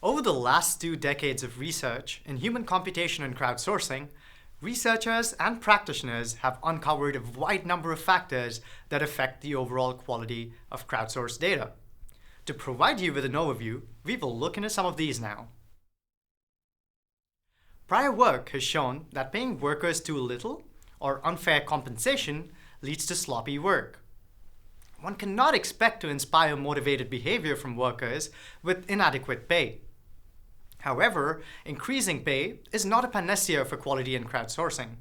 Over the last 2 decades of research in human computation and crowdsourcing, researchers and practitioners have uncovered a wide number of factors that affect the overall quality of crowdsourced data. To provide you with an overview, we will look into some of these now. Prior work has shown that paying workers too little or unfair compensation leads to sloppy work. One cannot expect to inspire motivated behavior from workers with inadequate pay. However, increasing pay is not a panacea for quality in crowdsourcing.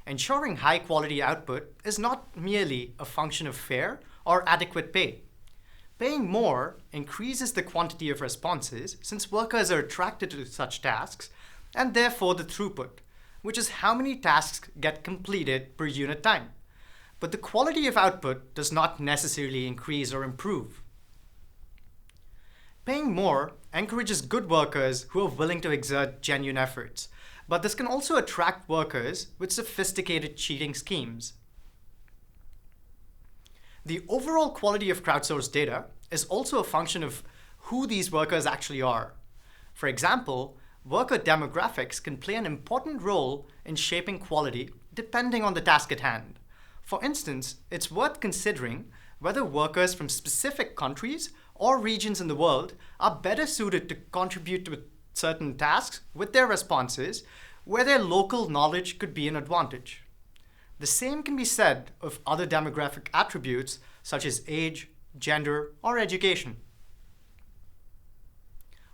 Ensuring high quality output is not merely a function of fair or adequate pay. Paying more increases the quantity of responses since workers are attracted to such tasks and therefore the throughput, which is how many tasks get completed per unit time. But the quality of output does not necessarily increase or improve. Paying more encourages good workers who are willing to exert genuine efforts, but this can also attract workers with sophisticated cheating schemes. The overall quality of crowdsourced data is also a function of who these workers actually are. For example, worker demographics can play an important role in shaping quality depending on the task at hand. For instance, it's worth considering whether workers from specific countries or regions in the world are better suited to contribute to certain tasks with their responses where their local knowledge could be an advantage. The same can be said of other demographic attributes such as age, gender, or education.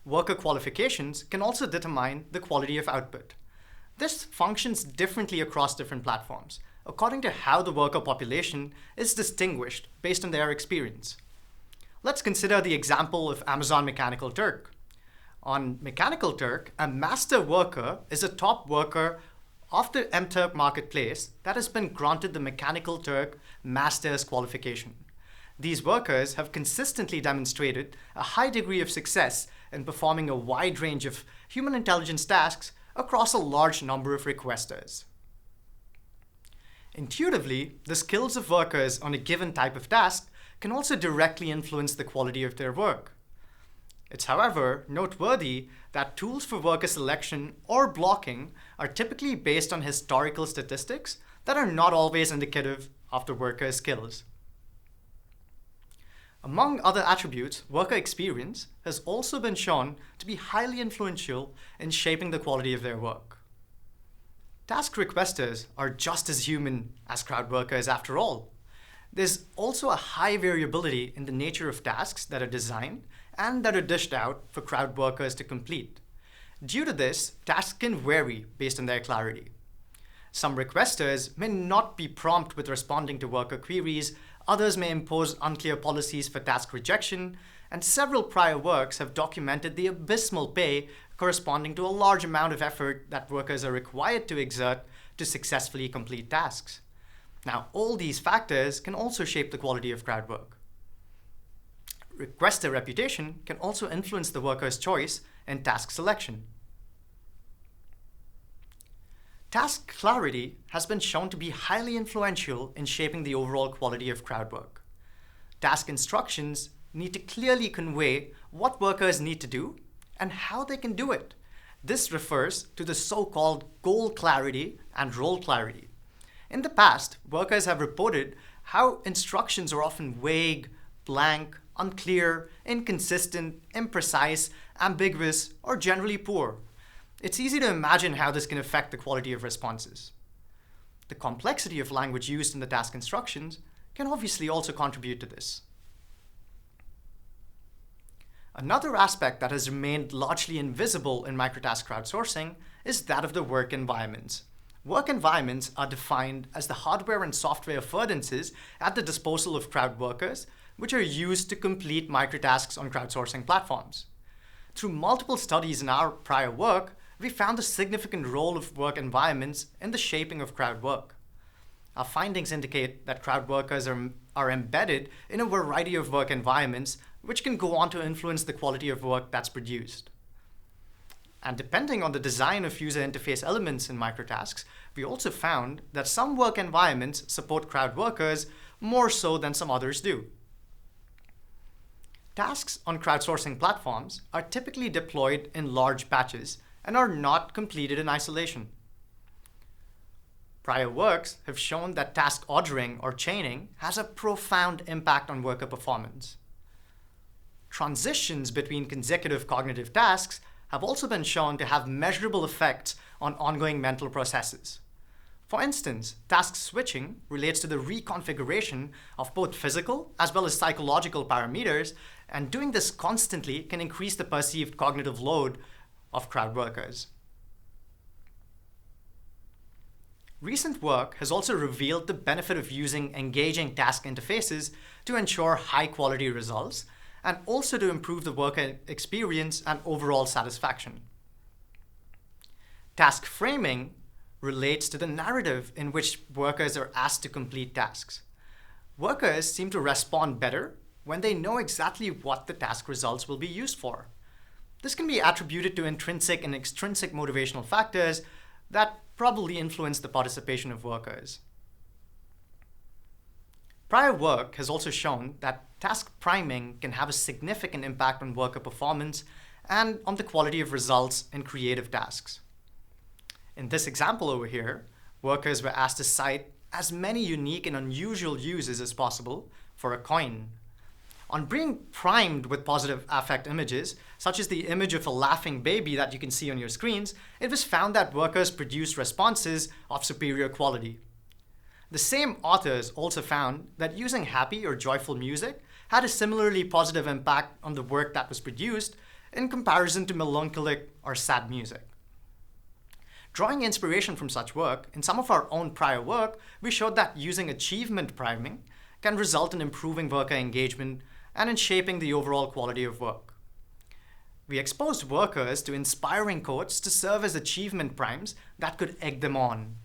Worker qualifications can also determine the quality of output. This functions differently across different platforms, according to how the worker population is distinguished based on their experience. Let's consider the example of Amazon Mechanical Turk. On Mechanical Turk, a master worker is a top worker of the MTurk marketplace that has been granted the Mechanical Turk Master's qualification. These workers have consistently demonstrated a high degree of success in performing a wide range of human intelligence tasks across a large number of requesters. Intuitively, the skills of workers on a given type of task can also directly influence the quality of their work. It's, however, noteworthy that tools for worker selection or blocking are typically based on historical statistics that are not always indicative of the worker's skills. Among other attributes, worker experience has also been shown to be highly influential in shaping the quality of their work. Task requesters are just as human as crowd workers after all. There's also a high variability in the nature of tasks that are designed and that are dished out for crowd workers to complete. Due to this, tasks can vary based on their clarity. Some requesters may not be prompt with responding to worker queries, others may impose unclear policies for task rejection, and several prior works have documented the abysmal pay corresponding to a large amount of effort that workers are required to exert to successfully complete tasks. Now, all these factors can also shape the quality of crowd work. Requester reputation can also influence the worker's choice in task selection. Task clarity has been shown to be highly influential in shaping the overall quality of crowd work. Task instructions need to clearly convey what workers need to do and how they can do it. This refers to the so-called goal clarity and role clarity. In the past, workers have reported how instructions are often vague, blank, unclear, inconsistent, imprecise, ambiguous, or generally poor. It's easy to imagine how this can affect the quality of responses. The complexity of language used in the task instructions can obviously also contribute to this. Another aspect that has remained largely invisible in microtask crowdsourcing is that of the work environments. Work environments are defined as the hardware and software affordances at the disposal of crowd workers, which are used to complete microtasks on crowdsourcing platforms. Through multiple studies in our prior work, we found a significant role of work environments in the shaping of crowd work. Our findings indicate that crowd workers are embedded in a variety of work environments, which can go on to influence the quality of work that's produced. And depending on the design of user interface elements in microtasks, we also found that some work environments support crowd workers more so than some others do. Tasks on crowdsourcing platforms are typically deployed in large batches and are not completed in isolation. Prior works have shown that task ordering or chaining has a profound impact on worker performance. Transitions between consecutive cognitive tasks have also been shown to have measurable effects on ongoing mental processes. For instance, task switching relates to the reconfiguration of both physical as well as psychological parameters, and doing this constantly can increase the perceived cognitive load of crowd workers. Recent work has also revealed the benefit of using engaging task interfaces to ensure high-quality results and also to improve the worker experience and overall satisfaction. Task framing relates to the narrative in which workers are asked to complete tasks. Workers seem to respond better when they know exactly what the task results will be used for. This can be attributed to intrinsic and extrinsic motivational factors that probably influence the participation of workers. Prior work has also shown that task priming can have a significant impact on worker performance and on the quality of results in creative tasks. In this example over here, workers were asked to cite as many unique and unusual uses as possible for a coin. On being primed with positive affect images, such as the image of a laughing baby that you can see on your screens, it was found that workers produced responses of superior quality. The same authors also found that using happy or joyful music had a similarly positive impact on the work that was produced in comparison to melancholic or sad music. Drawing inspiration from such work, in some of our own prior work, we showed that using achievement priming can result in improving worker engagement and in shaping the overall quality of work. We exposed workers to inspiring quotes to serve as achievement primes that could egg them on.